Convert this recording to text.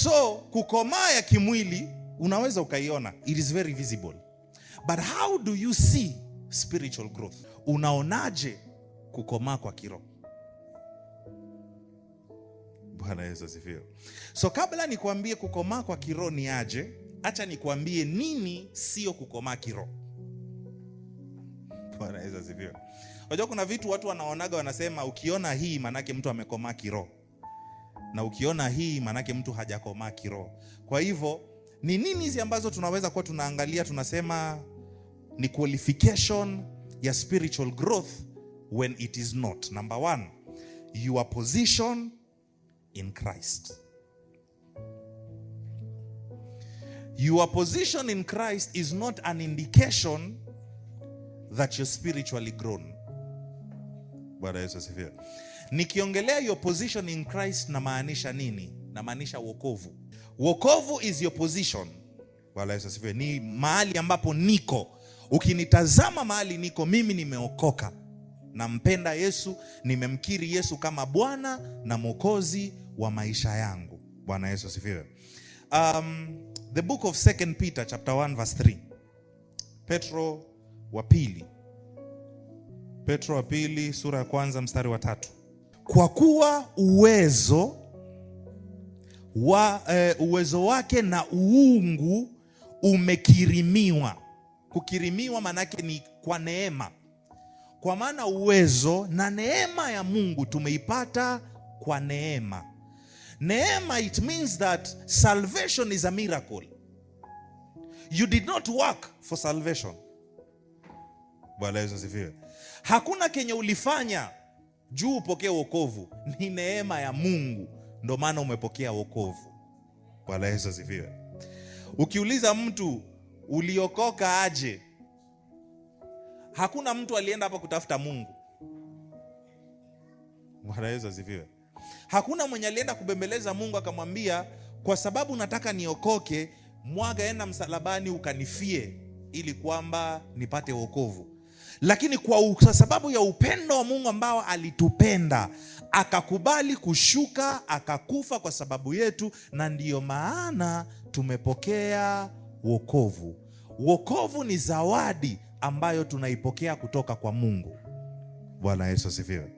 So kukomaa ya kimwili unaweza ukaiona, it is very visible. But how do you see spiritual growth? Unaonaje kukomaa kwa kiroho? Bwana Yesu asifiwe. So kabla nikwambie kukomaa kwa kiroho ni aje, acha nikwambie nini sio kukomaa kiroho. Bwana Yesu asifiwe. Unajua kuna vitu watu wanaonaga wanasema ukiona hii manake mtu amekomaa kiroho, na ukiona hii manake mtu hajakomaa kiroho. Kwa hivyo ni nini hizi ambazo tunaweza kuwa tunaangalia tunasema ni qualification ya spiritual growth when it is not? Number one, your position in Christ. Your position in Christ is not an indication that you're spiritually grown. Bwana Yesu asifiwe. Nikiongelea your position in Christ na maanisha nini? Na maanisha wokovu. Wokovu is your position. Bwana Yesu asifiwe. Ni mahali ambapo niko. Ukinitazama mahali niko, mimi nimeokoka. Nampenda Yesu, nimemkiri Yesu kama Bwana na Mwokozi wa maisha yangu. Bwana Yesu asifiwe. The book of 2 Peter chapter 1 verse 3. Petro wa pili sura ya kwanza mstari wa 3. Kwa kuwa uwezo wake na uungu umekirimiwa. Kukirimiwa manake ni kwa neema. Kwa maana uwezo na neema ya Mungu tumeipata kwa neema. Neema, it means that salvation is a miracle. You did not work for salvation. Bwana Yesu asifiwe. Hakuna kenye ulifanya juu upokee wokovu, ni neema ya Mungu ndio maana umepokea wokovu. Bwana Yesu asifiwe. Ukiuliza mtu uliokoka aje, hakuna mtu alienda hapa kutafuta Mungu. Bwana Yesu asifiwe. Hakuna mwenye alienda kubembeleza Mungu akamwambia kwa sababu nataka niokoke, mwaga enda msalabani ukanifie ili kwamba nipate wokovu. Lakini kwa sababu ya upendo wa Mungu ambao alitupenda, akakubali kushuka, akakufa kwa sababu yetu, na ndiyo maana tumepokea wokovu. Wokovu ni zawadi ambayo tunaipokea kutoka kwa Mungu. Bwana Yesu asifiwe.